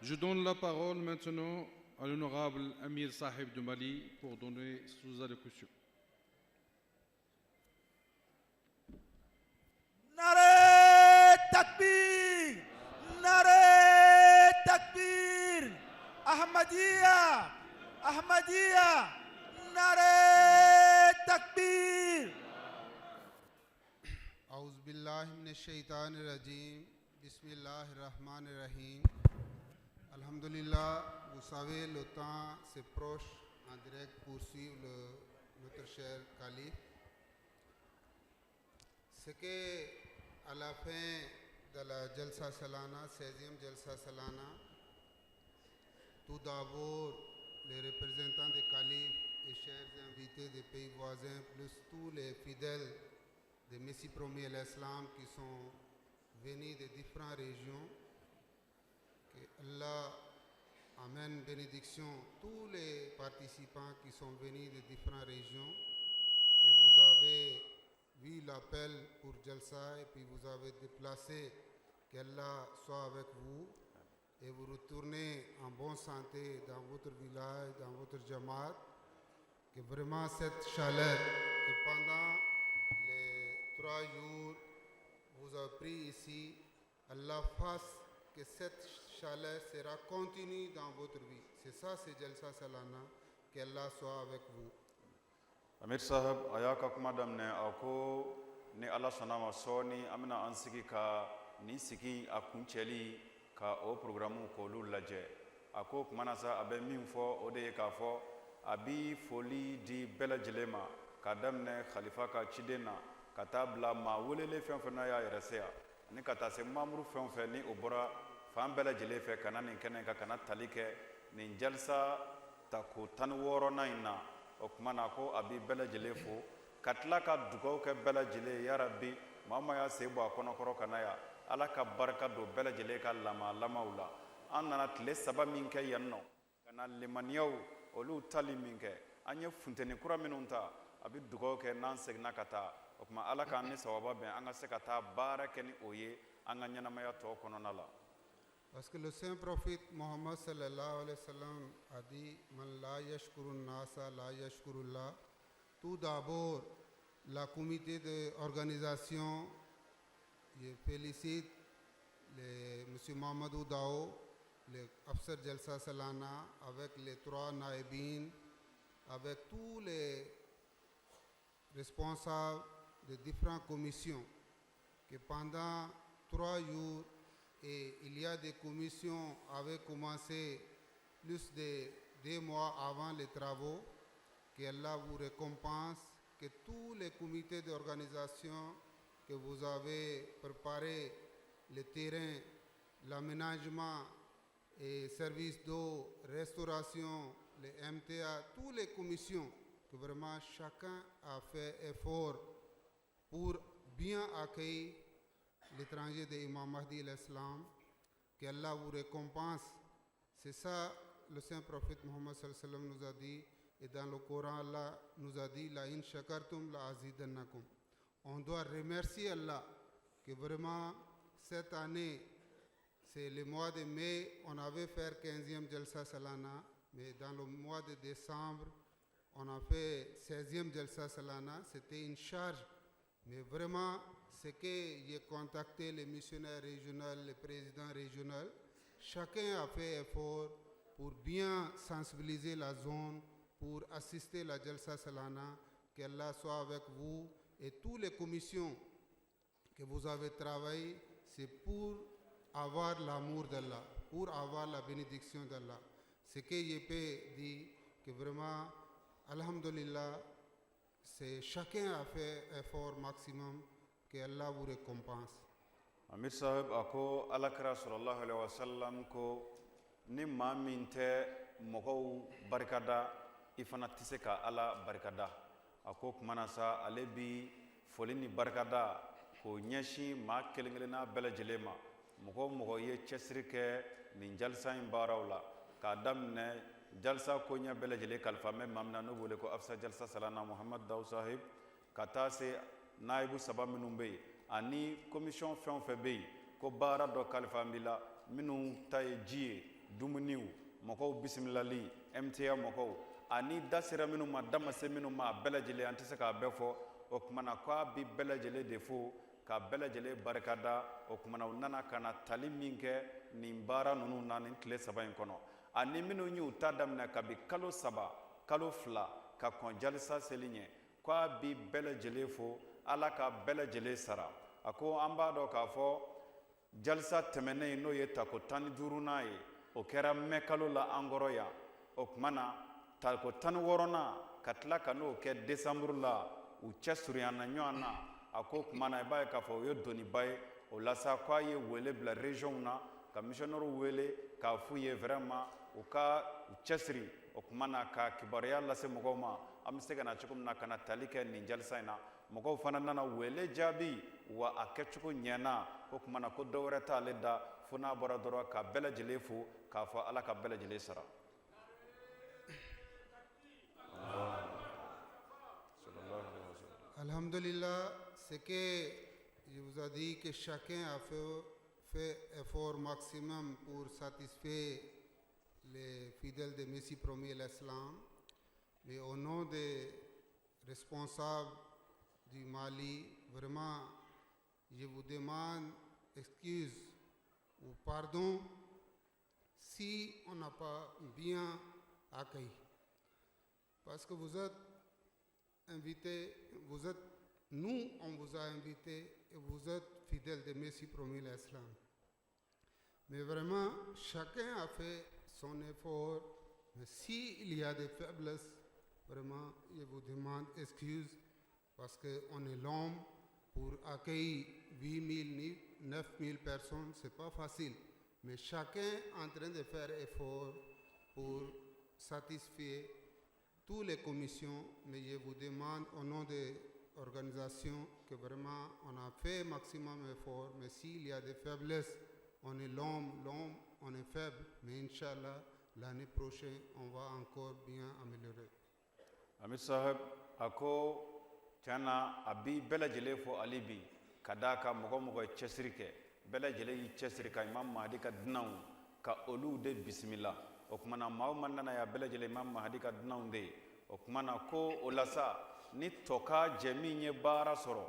Je donne la parole maintenant à l'honorable Amir Sahib de Mali pour donner sous allocution. Nare Takbir! Nare Takbir! Ahmadiyya! Ahmadiyya! Nare Takbir! A'udhu billahi minash shaitanir rajim. Bismillahir rahmanir rahim. Alhamdulillah, vous savez, le temps se proche en direct pour suivre notre cher calife. C'est que à la fin de la Jalsa Salana, 16e Jalsa Salana, tout d'abord, les représentants des califes et chers invités des pays voisins, plus tous les fidèles de Messie Premier l'Islam qui sont venus de différentes régions, que Allah amène bénédiction tous les participants qui sont venus de différentes régions, que vous avez vu l'appel pour Jalsa et puis vous avez déplacé, qu'Allah soit avec vous et vous retournez en bonne santé dans votre village, dans votre jamaat, que vraiment cette chaleur que pendant les 3 jours vous avez pris ici, Allah fasse que cette chaleur sera continue dans votre vie. C'est ça, c'est Jalsa Salana, qu'Allah soit avec vous. Amir Sahab aya ka kuma daminɛ a ko ni ala sɔnna ma sɔɔni an bɛna an sigi ka ni sigi a kuncɛli ka o programme k'olu lajɛ a ko kuma na sa a bɛ min fɔ o de ye k'a fɔ a bi foli di bɛɛ lajɛlen ma ka daminɛ khalifa ka ciden na ka taa bila maa welele fɛn fɛn n'a y'a yɛrɛ se yan ani ka taa se mamuru fɛn fɛn ni o bɔra fan bɛɛ lajɛlen fɛ ka na nin kɛnɛ ka kana tali kɛ nin jalisa tako 16nan in na o kuma na ko a bi bɛɛ lajɛlen fo ka tila ka dugawu kɛ bɛɛ lajɛlen ya rabbi maa ma y'a sen bɔ a kɔnɔkɔrɔ ka na yan ala ka barika don bɛɛ lajɛlen ka lamaw la an nana tile 3 min kɛ yan nɔ ka na limaniyaw olu tali min kɛ an ye funteni kura minnu ta a bi dugawu kɛ n'an seginna ka taa o kuma ala k'an ni sababa bɛn an ka se ka taa baara kɛ ni o ye an ka ɲɛnamaya tɔ kɔnɔna la. Parce que le saint prophète Mohammed sallallahu alayhi wa sallam a dit Man la yashkurun nasa la yashkurullah. Tout d'abord, la comité d'organisation, je félicite M. Mohamedou Dao, le Afsar Jalsa Salana, avec les 3 naïbines, avec tous les responsables de différentes commissions, que pendant 3 jours, et il y a des commissions qui avaient commencé plus de 2 mois avant les travaux, que Allah vous récompense, que tous les comités d'organisation que vous avez préparé, le terrain, l'aménagement et services d'eau, restauration, les MTA, toutes les commissions, que vraiment chacun a fait effort pour bien accueillir l'étranger de Imam Mahdi l'Islam, qu'Allah vous récompense. C'est ça le saint prophète Mohammed sallallahu alayhi wa sallam nous a dit, et dans le Coran Allah nous a dit la in shakartum la azidannakum. On doit remercier Allah que vraiment cette année, c'est le mois de mai, on avait fait 15e Jalsa Salana, mais dans le mois de décembre, on a fait 16e Jalsa Salana, c'était une charge. Mais vraiment, c'est que j'ai contacté les missionnaires régionaux, les présidents régionaux. Chacun a fait effort pour bien sensibiliser la zone, pour assister la Jalsa Salana, qu'Allah soit avec vous. Et toutes les commissions que vous avez travaillées, c'est pour avoir l'amour d'Allah, pour avoir la bénédiction d'Allah. Ce que je peux dire, que vraiment, alhamdulillah, c'est chacun a fait effort maximum, que Allah vous récompense. Amir Sahib a ko alakira sallallahu alaihi wa sallam ko ni maa min tɛ mɔgɔw barikada i fana tɛ se ka ala barikada a ko kuma na sa ale bi foli ni barikada k'o ɲɛsin maa kelen kelenna bɛɛ lajɛlen ma mɔgɔ o mɔgɔ ye cɛsiri kɛ nin jalisa in baaraw la k'a daminɛ jalsa koɲɛ bɛɛ lajɛlen kalifamɛ maa min na n'o wele ko afsa jalsa salana muhammad daw sahib ka taa se naibu 3 minnu bɛ yen ani commission fɛn o fɛn bɛ yen ko baara dɔ kalifan b'i la minnu ta ye ji ye dumuniw mɔgɔw bisimilali MTA mɔgɔw ani da sera minnu ma da ma se minnu ma a bɛɛ lajɛlen an tɛ se k'a bɛɛ fɔ o kumana k'a bi bɛɛ lajɛlen de fo ka bɛɛ lajɛlen barikada o kumana u nana ka na tali min kɛ nin baara ninnu na nin tile 3 in kɔnɔ ani minnu y'u ta daminɛ kabi kalo 3 kalo 2 ka kɔn jalisa seli ɲɛ k'a bi bɛɛ lajɛlen fo ala ka bɛɛ lajɛlen sara a ko an b'a dɔn k'a fɔ jalisa tɛmɛnen n'o ye tako 15nan ye o kɛra mɛ kalo la an kɔrɔ yan o kumana tako 16nan ka tila ka n'o kɛ desanburu la u cɛ surunyana ɲɔgɔn na a ko kumana i b'a ye k'a fɔ o ye doniba ye o la sa k'a ye wele bila région na ka missionnaires wele k'a f'u ye vraiment u ka u cɛsiri o kumana ka kibaruya lase mɔgɔw ma an bɛ se ka na cogo min na ka na tali kɛ nin jalisa in na mɔgɔw fana nana wele jaabi wa a kɛcogo ɲɛna ko kumana ko dɔ wɛrɛ t'ale da fo n'a bɔra dɔrɔn ka bɛɛ lajɛlen fo k'a fɔ ala ka bɛɛ lajɛlen sara Alhamdulillah, c'est que je vous ai dit que chacun a fait effort maximum pour satisfaire les fidèles de Messie premier l'Islam. Mais au nom des responsables du Mali, vraiment, je vous demande excuse ou pardon si on n'a pas bien accueilli. Parce que vous êtes invités, nous, on vous a invités et vous êtes fidèles de Messie premier l'Islam. Mais vraiment, chacun a fait son effort. Mais s'il y a des faiblesses, vraiment, je vous demande excuse parce qu'on est l'homme pour accueillir 8 000, 9 000 personnes, c'est pas facile. Mais chacun est en train de faire effort pour satisfaire toutes les commissions. Mais je vous demande au nom des organisations que vraiment on a fait maximum effort. Mais s'il y a des faiblesses, on est l'homme, on est faible. Mais Inch'Allah, l'année prochaine, on va encore bien améliorer. Amir Sahib, ako tiana abi bɛɛ lajɛlen fo ale bi ka d'a kan mɔgɔ mɔgɔ ye cɛsiri kɛ bɛɛ lajɛlen y'i cɛsiri ka Imam Mahdi ka dunanw ka olu de bisimila o kumana maa o maa nana yan bɛɛ lajɛlen Imam Mahdi ka dunanw de ye o kumana ko o la sa ni tɔ ka jɛ min ye baara sɔrɔ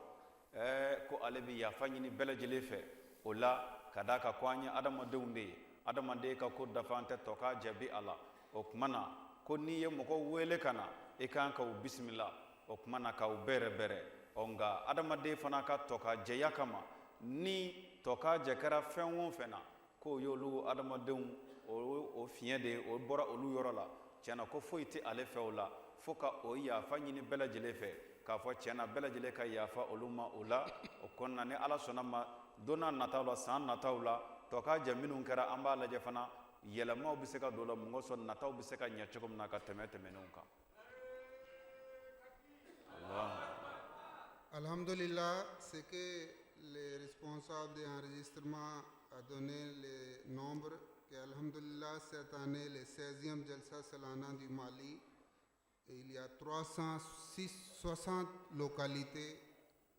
ko ale bi yafa ɲini bɛɛ lajɛlen fɛ o la ka d'a kan ko an ye adamadenw de ye adamaden ka ko dafa an tɛ tɔ ka jɛbi a la o kumana ko n'i ye mɔgɔw wele ka na i kan ka u bisimila o kumana ka u bɛrɛ nka adamaden fana ka tɔ ka jɛya kama ni tɔ ka jɛ kɛra fɛn o fɛn na k'o y'olu adamadenw o fiɲɛ de o bɔra olu yɔrɔ la tiɲɛna ko foyi tɛ ale fɛ o la fo ka o yafa ɲini bɛɛ lajɛlen fɛ k'a fɔ tiɲɛna bɛɛ lajɛlen ka yafa olu ma o la o kɔnɔna ni ala sɔnna ma don n'a nataw la san nataw la tɔ ka jɛ minnu kɛra an b'a lajɛ fana yɛlɛmaw bɛ se ka don o la mɔgɔ sɔn nataw bɛ se ka ɲɛ cogo min na ka tɛmɛ tɛmɛnenw kan. Alhamdulillah, c'est que les responsables d'enregistrement a donné les nombres que Alhamdulillah cette année le 16e Jalsa Salana du Mali et il y a 360 localités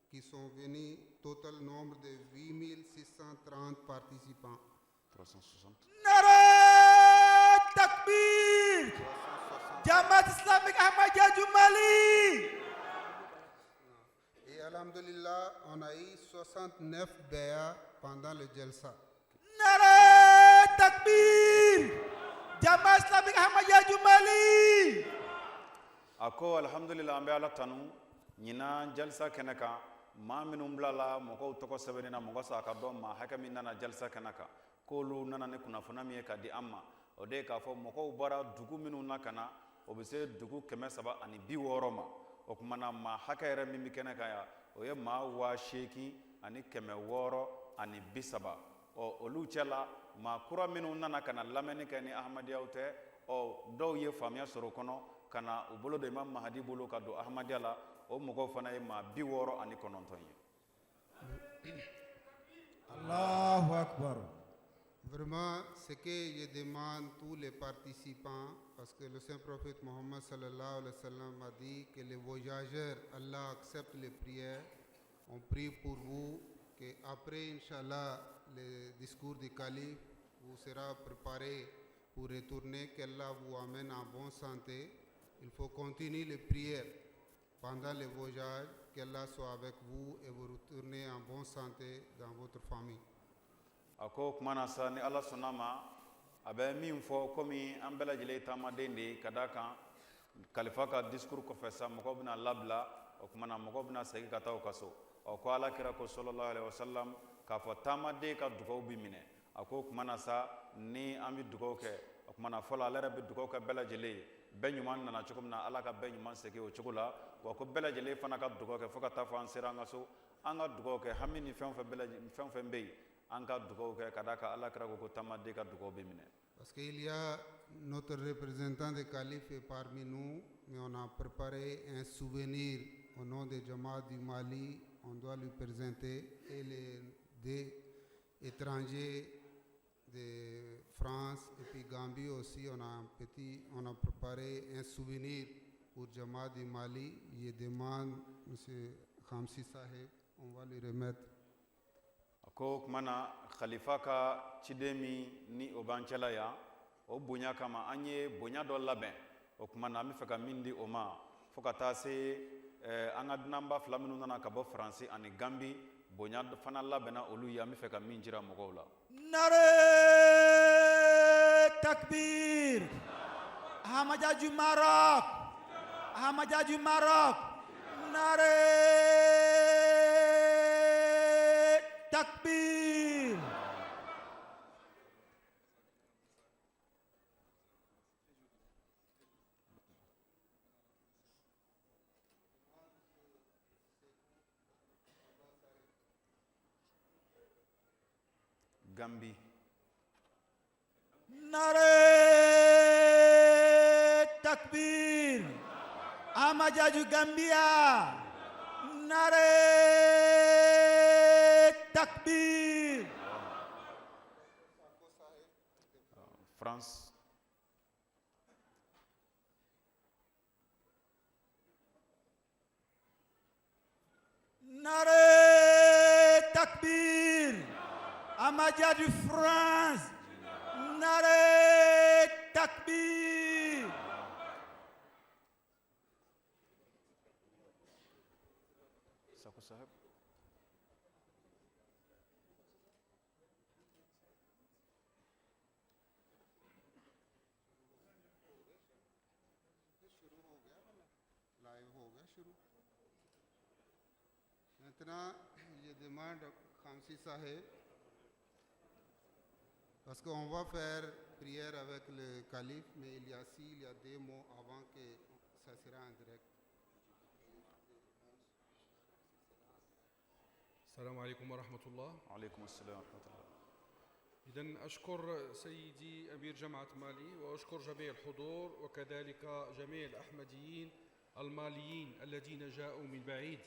qui sont venues, total nombre de 8630 participants. 360. Nare Takbir! Jamaat Islamique Ahmadiyya du Mali! Et Alhamdulillah, on a eu 69 béas pendant le Jalsa. Nare Takbir! Jamaat Islamique Ahmadiyya du Mali! Ako alhamdulillah an bɛ ala tanu ɲinan jalisa kɛnɛ kan maa minnu bilala mɔgɔw tɔgɔ sɛbɛnni na mɔgɔ sa ka dɔn maa hakɛ min nana jalisa kɛnɛ kan k'olu nana ni kunnafoniya min ye ka di an ma o de ye k'a fɔ mɔgɔw bɔra dugu minnu na ka na o bɛ se dugu 360 ma o kumana maa hakɛ yɛrɛ min bɛ kɛnɛ kan yan o ye maa 8,630 ani 30 olu cɛla maa kura minnu nana ka na lamɛnni kɛ ni ahmadiyaw tɛ dɔw ye faamuya sɔrɔ o kɔnɔ ka na u bolo don Imam Mahdi bolo ka don ahmadiya la o mɔgɔw fana ye maa 69 ye. Allahu Akbar. Vraiment, ce que je demande tous les participants, parce que le Saint-Prophète Mohammed sallallahu alayhi wa sallam a dit que les voyageurs, Allah accepte les prières. On prie pour vous qu'après, Inch'Allah, le discours du calife vous sera préparé pour retourner, qu'Allah vous amène en bonne santé. Il faut continuer les prières pendant le voyage, qu'Allah soit avec vous et vous retournez en bonne santé dans votre famille. Ako kuma na sa ni ala sɔnna ma a bɛ min fɔ komi an bɛɛ lajɛlen taamaden de ye ka da kan kalifa ka discours kɔfɛ sa mɔgɔw bɛna labila o kuma na mɔgɔw bɛna segin ka taa u ka so ko ala kira ko sallallahu alaihi wasallam k'a fɔ taamaden ka dugawu bi minɛ a ko kuma na sa ni an bɛ dugawu kɛ o kuma na fɔlɔ ale yɛrɛ bɛ dugawu kɛ bɛɛ lajɛlen ye bɛɛ ɲuman nana cogo min na ala ka bɛɛ ɲuman segin o cogo la wa ko bɛɛ lajɛlen fana ka dugawu kɛ fo ka taa fɔ an sera an ka so an ka dugawu kɛ hami ni fɛn o fɛn bɛ yen an ka dugawu kɛ ka da kan ala kira ko taamaden ka dugawu bɛ minɛ. Parce qu'il y a notre représentant de calife est parmi nous, mais on a préparé un souvenir au nom de Jamaat du Mali. On doit lui présenter et les deux étrangers de France et puis Gambie aussi. On a préparé un souvenir pour Jamaat du Mali. Je demande M. Khamsi Saheb, on va lui remettre. Ko kuma na khalifa ka ciden min ni o b'an cɛla yan o bonya kama an ye bonya dɔ labɛn o kuma na an bɛ fɛ ka min di o ma fo ka taa se an ka dunanba fila minnu nana ka bɔ faransi ani gambi bonya fana labɛnna olu ye an bɛ fɛ ka min jira mɔgɔw la. Nare takbir. Ahmadiyya Maroc. Ahmadiyya Maroc. Nare takbir. Gambie. Nare takbir. Ahmadiyya Gambia. Nare takbir. France. Nare takbir. Ahmadiyya de France. Nare takbir. Sako Saheb. Maintenant, je demande Khamsi Saheb, parce qu'on va faire prière avec le calife, mais il y a 2 mots avant que ça sera en direct. السلام عليكم ورحمة الله. وعليكم السلام ورحمة الله. إذن أشكر سيدي أمير جامعة مالي وأشكر جميع الحضور وكذلك جميع الأحمديين الماليين الذين جاءوا من بعيد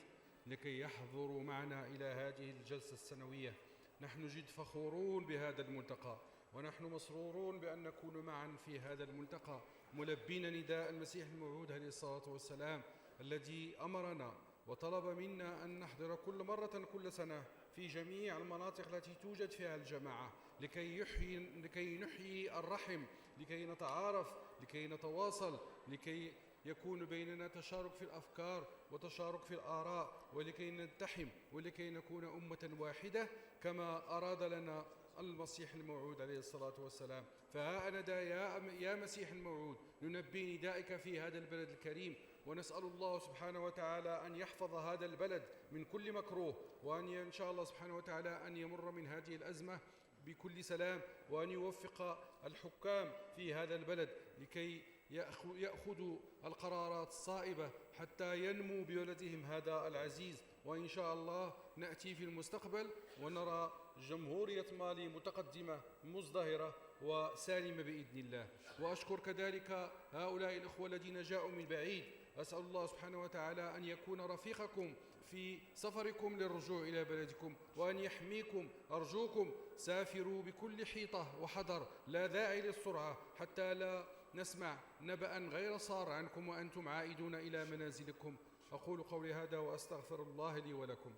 لكي يحضروا معنا إلى هذه الجلسة السنوية. نحن جد فخورون بهذا الملتقى ونحن مسرورون بأن نكون معا في هذا الملتقى ملبين نداء المسيح الموعود عليه الصلاة والسلام الذي أمرنا وطلب منا أن نحضر كل مرة كل سنة في جميع المناطق التي توجد فيها الجماعة لكي نحيي الرحم، لكي نتعارف، لكي نتواصل، لكي يكون بيننا تشارك في الأفكار وتشارك في الآراء، ولكي نلتحم ولكي نكون أمة واحدة كما أراد لنا المسيح الموعود عليه الصلاة والسلام. فها أنا دا يا مسيح الموعود نلبي ندائك في هذا البلد الكريم، ونسأل الله سبحانه وتعالى أن يحفظ هذا البلد من كل مكروه، وأن إن شاء الله سبحانه وتعالى أن يمر من هذه الأزمة بكل سلام، وأن يوفق الحكام في هذا البلد لكي يأخذوا القرارات الصائبة حتى ينمو ببلدهم هذا العزيز. وإن شاء الله نأتي في المستقبل ونرى جمهورية مالي متقدمة مزدهرة وسالمة بإذن الله. وأشكر كذلك هؤلاء الأخوة الذين جاءوا من بعيد. أسأل الله سبحانه وتعالى أن يكون رفيقكم في سفركم للرجوع إلى بلدكم وأن يحميكم. أرجوكم سافروا بكل حيطة وحذر، لا داعي للسرعة حتى لا نسمع نبأ غير صار عنكم وأنتم عائدون إلى منازلكم. أقول قولي هذا وأستغفر الله لي ولكم.